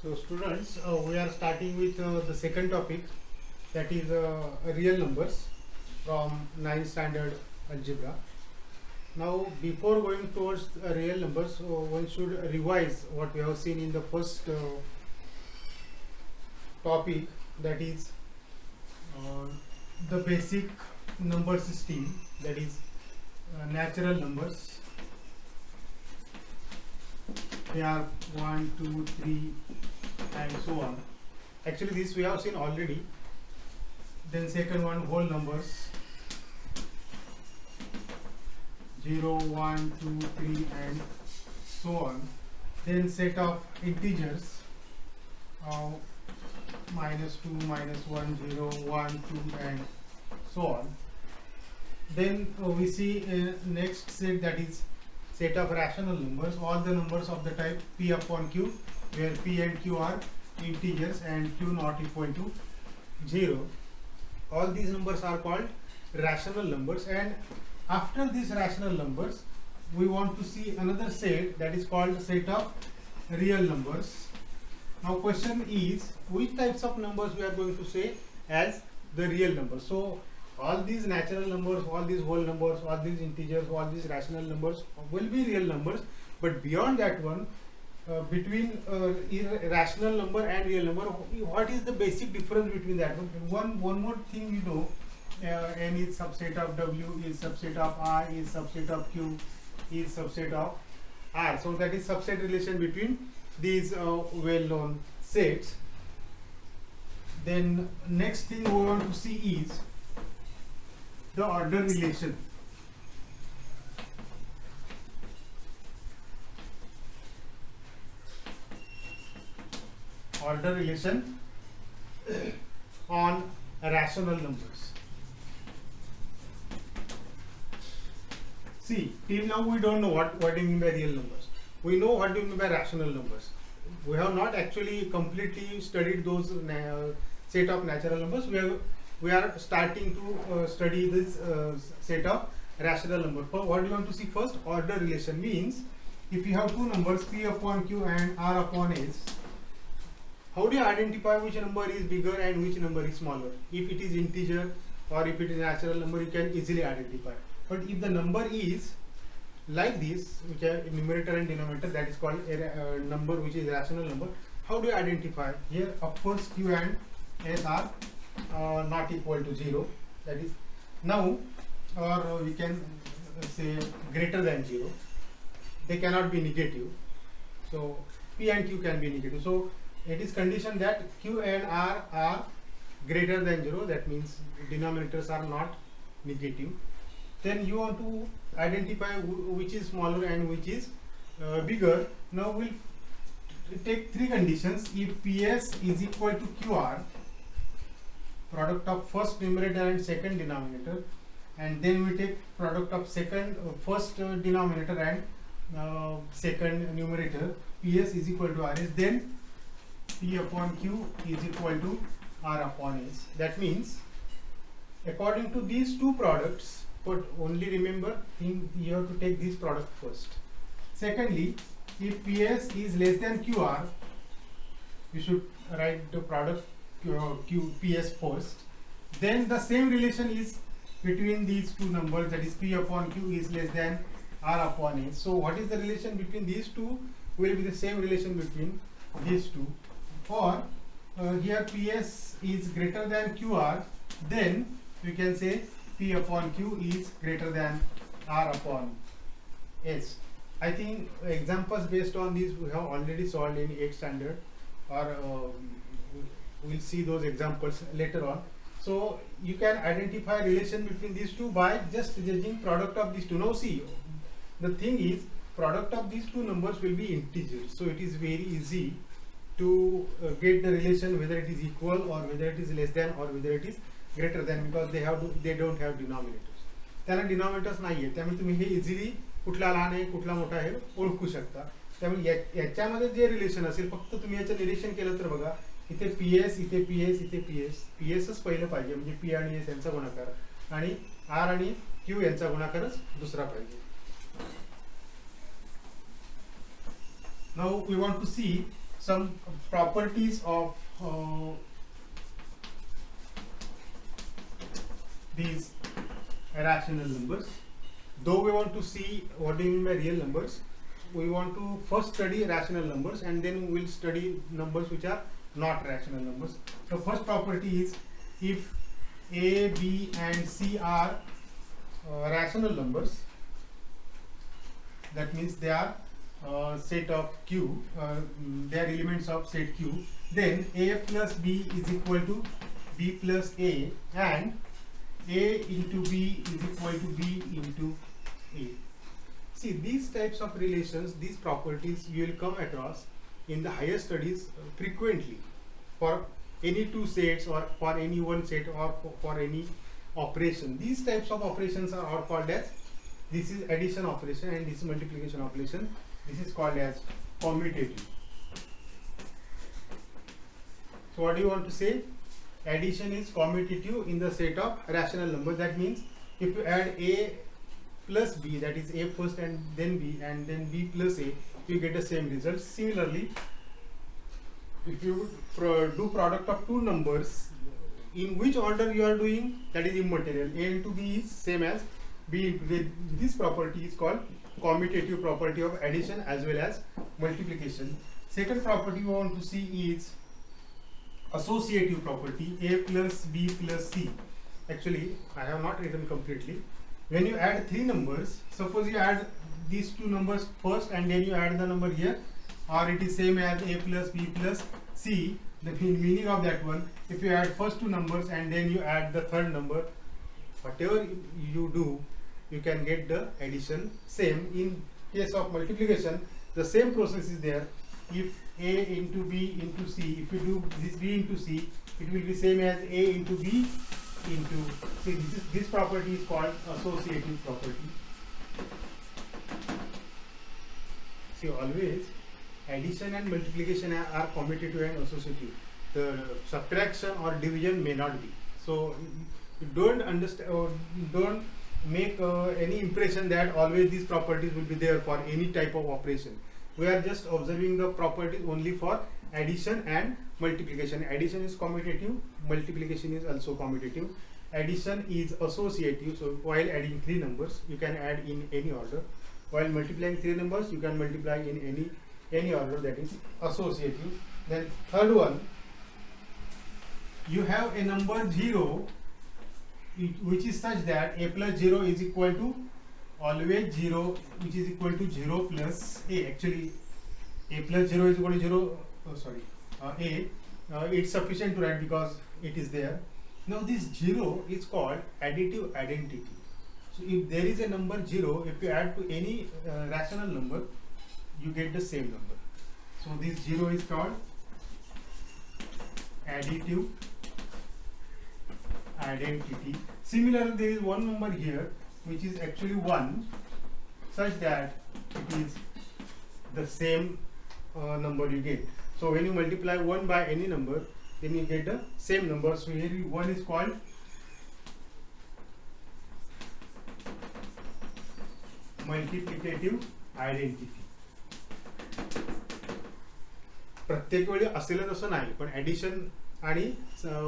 So students, we are starting with the second topic, that is real numbers from 9th standard algebra. Now before going towards real numbers, one should revise what we have seen in the first topic, that is uh, the basic number system, that is natural numbers. They are 1, 2, 3 and so on. Actually this we have seen already. Then second one, whole numbers, 0, 1, 2, 3 and so on. Then set of integers, -2, -1, 0, 1, 2 and so on. Then we see next set, that is set of rational numbers, all the numbers of the type p upon q, where p and q are integers and q not equal to 0. All these numbers are called rational numbers, and after these rational numbers we want to see another set, that is called set of real numbers. Now question is, which types of numbers we are going to say as the real numbers? So all these natural numbers, all these whole numbers, all these integers, all these rational numbers will be real numbers, but beyond that one, between irrational number and real number, what is the basic difference between that one? One more thing you know, n is subset of w, is subset of r, is subset of q, is subset of r. So that is subset relation between these well-known sets. Then next thing we want to see is the order relation. Order relation on rational numbers. See, till now we don't know what do you mean by real numbers. We know what do you mean by rational numbers. We have not actually completely studied those set of natural numbers. We are starting to study this set of rational numbers. What do you want to see first? Order relation means if you have two numbers p upon q and r upon s, how do you identify which number is bigger and which number is smaller? If it is integer or if it is natural number, you can easily identify. But if the number is like this, which are numerator and denominator, that is called a number which is rational number. How do you identify? Here of course q and s are not equal to 0, that is now, or we can say greater than 0. They cannot be negative, so p and q can be negative. So it is condition that q and r are greater than 0, that means denominators are not negative. Then you want to identify which is smaller and which is bigger. Now we'll take three conditions. If ps is equal to qr, product of first numerator and second denominator, and then we take product of first denominator and second numerator, ps is equal to rs, then p upon q is equal to r upon s. That means according to these two products, but only remember you have to take this product first. Secondly, if ps is less than qr, you should write the product ps first. Then the same relation is between these two numbers, that is p upon q is less than r upon s. So what is the relation between these two? Will be the same relation between these two. Or here ps is greater than qr, then you can say p upon q is greater than r upon s. I think examples based on these we have already solved in 8th standard, or we'll see those examples later on. So you can identify relation between these two by just judging product of these two. Now see, the thing is, product of these two numbers will be integers, so it is very easy to get the relation whether it is equal or whether it is less than or whether it is greater than, because they don't have denominators. त्यांना denominators नाही आहेत, त्यामुळे तुम्ही हे easily कुठला लहान आहे कुठला मोठा आहे ओळखू शकता. त्यामुळे याच्यामध्ये जे रिलेशन असेल, फक्त तुम्ही याचं निरीक्षण केलं तर बघा, इथे पीएस, इथे पीएस, इथे पीएस, पीएसच पहिलं पाहिजे, म्हणजे पी आणि एस यांचा गुणाकार, आणि आर आणि क्यू यांचा गुणाकारच दुसरा पाहिजे. Now we want to see some properties of these rational numbers. Though we want to see what do you mean by real numbers, we want to first study rational numbers and then we will study numbers which are not rational numbers. So first property is, if A, B and C are rational numbers, that means they are set of Q, they are elements of set Q, then A plus B is equal to B plus A, and A into B is equal to B into A. See, these types of relations, these properties you will come across in the higher studies frequently for any two sets or for any one set or for any operation. These types of operations are called as, this is addition operation and this is multiplication operation. This is called as commutative. So what do you want to say? Addition is commutative in the set of rational numbers. That means if you add A plus B, that is A first and then B plus A, you get the same result. Similarly, if you do product of two numbers, in which order you are doing, that is immaterial. A into B is same as B into A. This property is called commutative property of addition as well as multiplication. Second property we want to see is associative property, A plus B plus C. Actually, I have not written completely. When you add three numbers, suppose you add these two numbers first and then you add the number here, or it is same as A plus B plus C, the meaning of that one, if you add first two numbers and then you add the third number, whatever you do, you can get the addition same. In case of multiplication, the same process is there. If A into B into C, if you do this B into C, it will be same as A into B into, see, this property is called associative property. See, always addition and multiplication are commutative and associative. The subtraction or division may not be. So you don't understand or don't make any impression that always these properties will be there for any type of operation. We are just observing the properties only for addition and multiplication. Addition is commutative, multiplication is also commutative. Addition is associative, so while adding three numbers you can add in any order. While multiplying three numbers you can multiply in any order, that is associative. Then third one, you have a number 0 which is such that A plus 0 is equal to always 0, which is equal to 0 plus A. Actually A plus 0 is equal to 0, it's sufficient to write because it is there. Now this 0 is called additive identity. So if there is a number 0, if you add to any rational number, you get the same number. So this 0 is called additive identity. Similarly, there is one number here which is actually 1, such that it is the same number you get. So when you multiply 1 by any number, then you get the same number. So here 1 is called multiplicative identity. प्रत्येक वेळी असेलच असं नाही, पण addition आणि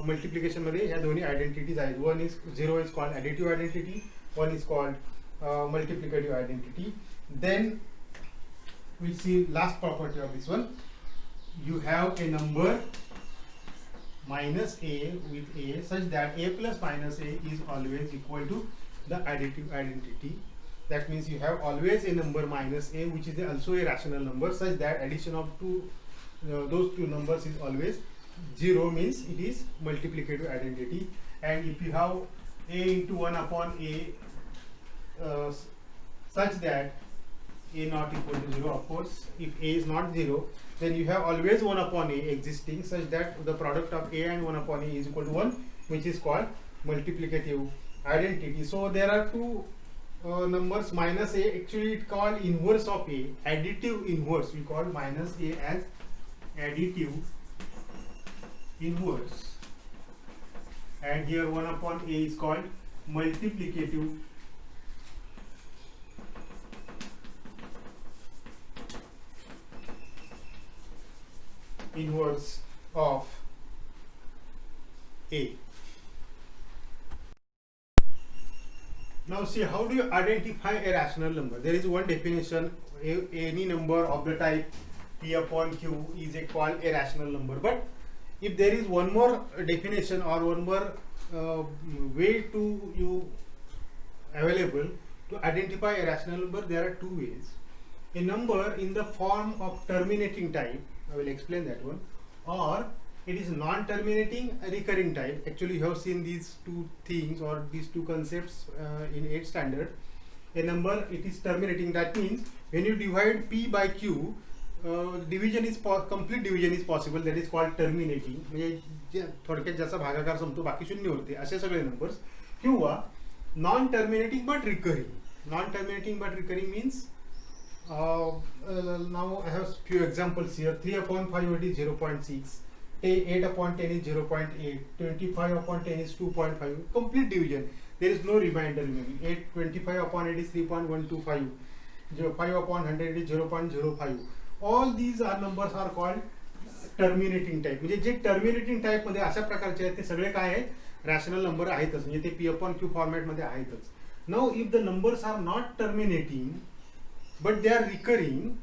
multiplication मध्ये ह्या दोन्ही आयडेंटिटीज आहेत. One is 0 is called additive identity, one is called multiplicative identity. Then we see last property of this one. You have a number minus a with a such that a plus minus a is always equal to the additive identity. That means you have always a number minus a which is also a rational number such that addition of those two numbers is always 0, means it is multiplicative identity. And if you have a into 1 upon a such that a not equal to 0, of course if a is not 0, then you have always 1 upon a existing such that the product of a and 1 upon a is equal to 1, which is called multiplicative identity. So there are two numbers minus a, actually it called inverse of a, additive inverse. We call minus a as additive inverse, and here 1 upon a is called multiplicative inverse of A. Now see, how do you identify a rational number? There is one definition, any number of the type P upon Q is called a rational number. But if there is one more definition or one more way to you available to identify a rational number, there are two ways. A number in the form of terminating type, I will explain that one, or it is non-terminating recurring type. Actually, you have seen these two things or these two concepts in 8th standard. A number, it is terminating. That means when you divide P by Q, division is complete division is possible. That is called terminating. म्हणजे थोडक्यात ज्याचा भागाकार संपतो बाकी शून्य होते असे सगळे नंबर्स. किंवा non-terminating but recurring. Non-terminating but recurring means now I have few examples here. 3 upon 5 it is 0.6. 8 upon 10 is 0.8, 25 upon 10 is 2.5, complete division. There is no remainder remaining. 25 upon 8 is 3.125, 5 upon 100 is 0.05. All these are numbers are called terminating type. म्हणजे जे terminating type मध्ये अशा प्रकारचे आहेत ते सगळे काय आहे, rational number आहेतच, म्हणजे ते P upon Q फॉर्मॅट मध्ये आहेतच. Now if the numbers are not terminating but they are recurring,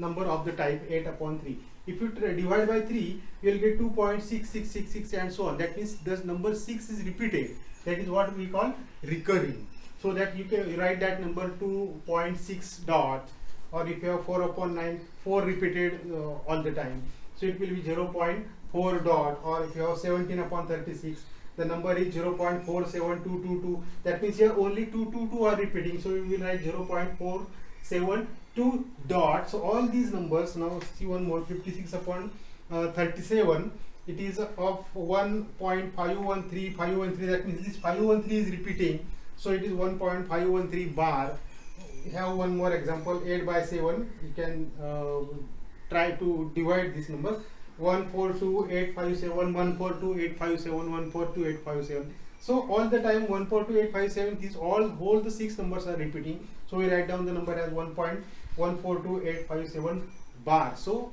number of the type 8 upon 3. If you divide by 3, you will get 2.6666 and so on. That means the number 6 is repeated. That is what we call recurring. So that you can write that number 2.6 dot, or if you have 4 upon 9, 4 repeated all the time. So it will be 0.4 dot, or if you have 17 upon 36, the number is 0.47222. That means here only 222 are repeating. So you will write 0.472 dot. So all these numbers, now see one more, 56 upon 37, it is of 1.513. That means this 513 is repeating, so it is 1.513 bar. We have one more example, 8 by 7. You can try to divide this number. 142,857, 142,857, 142,857. So all the time 142,857, these all the 6 numbers are repeating. So we write down the number as 1.142857 bar. So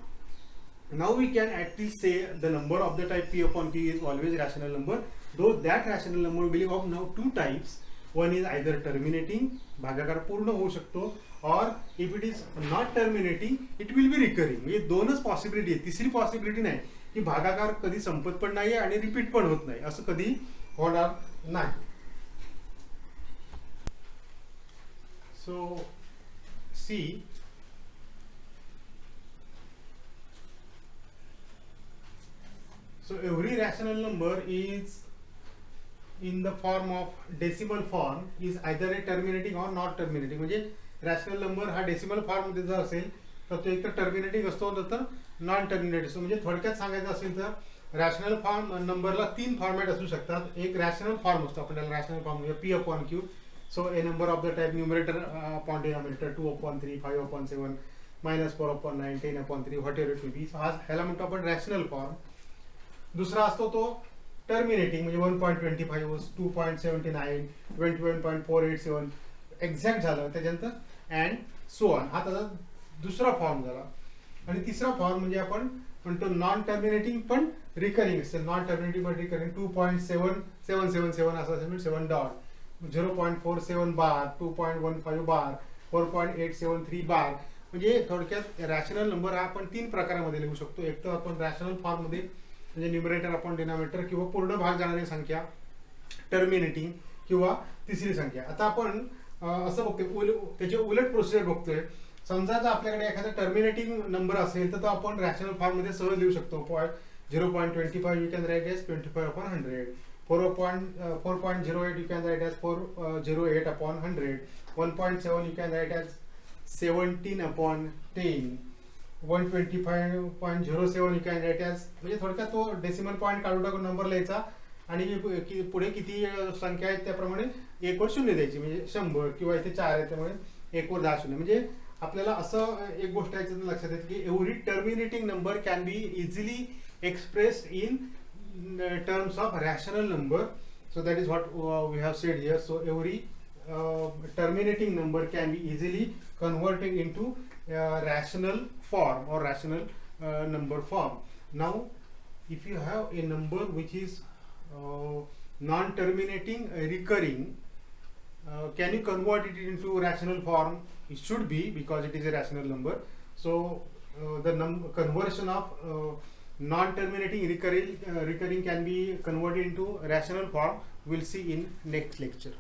now we can at least say the number of the type P upon Q is always rational number, though that rational number will be of now two types. One is either terminating, भागाकार पूर्ण होऊ शकतो, or if it is not terminating, it will be recurring. म्हणजे दोनच possibility आहे, तिसरी possibility नाही की भागाकार कधी संपत पण नाही आणि रिपीट पण होत नाही, असं कधी होणार नाही. So see, so every rational number is in the form of decimal form is either a terminating or not terminating. म्हणजे रॅशनल नंबर हा डेसिमल फॉर्म मध्ये जर असेल तर तो एक तर टर्मिनेटिंग असतो तर नॉन टर्मिनेटिंग असतो. म्हणजे थोडक्यात सांगायचं असेल तर रॅशनल फॉर्म नंबरला 3 फॉर्मॅट असू शकतात. एक रॅशनल फॉर्म असतो, आपण त्याला रॅशनल फॉर्म म्हणजे P upon Q. So a number of the type numerator upon denominator 2 upon 3, 5 upon 7, minus 4 upon 9, 10 upon 3, whatever it will be. So ह्याला म्हणतो आपण रॅशनल फॉर्म. दुसरा असतो तो टर्मिनेटिंग, म्हणजे 1.25, 2.79, 21.487 एक्झॅक्ट झालं त्याच्यानंतर अँड सो ऑन. हा त्याचा दुसरा फॉर्म झाला. आणि तिसरा फॉर्म म्हणजे आपण म्हणतो नॉन टर्मिनेटिंग पण रिकरिंग असेल. नॉन टर्मिनेटिंग पण रिकरिंग 2.7777 असं असेल, 7 डॉट, 0.47 बार, 2.15 बार, 4.873 बार. म्हणजे थोडक्यात रॅशनल नंबर हा आपण 3 प्रकारामध्ये लिहू शकतो. एक तर आपण रॅशनल फॉर्म मध्ये म्हणजे न्यूमरेटर अपॉन डिनॉमिनेटर किंवा पूर्ण भाग जाणारी संख्या, टर्मिनेटिंग, किंवा तिसरी संख्या. आता आपण असं बघतोय, त्याचे उलट प्रोसिजर बघतोय. समजा जर आपल्याकडे एखादा टर्मिनेटिंग नंबर असेल तर तो आपण रॅशनल फॉर्म मध्ये सहज लिहू शकतो. 0.25 you can write as 25 upon 100. 4.08 you can write as 408 upon 100. 1.7 you can write as 17 upon 10. 125.07 you can write as, म्हणजे थोडक्यात तो डेसिमल पॉईंट काढून टाकून नंबर लिहायचा आणि पुढे किती संख्या आहेत त्याप्रमाणे 1 वर 0 द्यायची. म्हणजे 100 किंवा इथे 4 आहे त्यामुळे 1 वर 10 0. म्हणजे आपल्याला असं एक गोष्ट याच्यातून लक्षात येते की every terminating number can be easily expressed in terms of rational number. So that is what we have said here. So every terminating number can be easily converted into rational form or rational number form. Now, if you have a number which is non-terminating recurring, can you convert it into rational form? It should be, because it is a rational number. So the conversion of non-terminating recurring can be converted into rational form. We'll see in next lecture.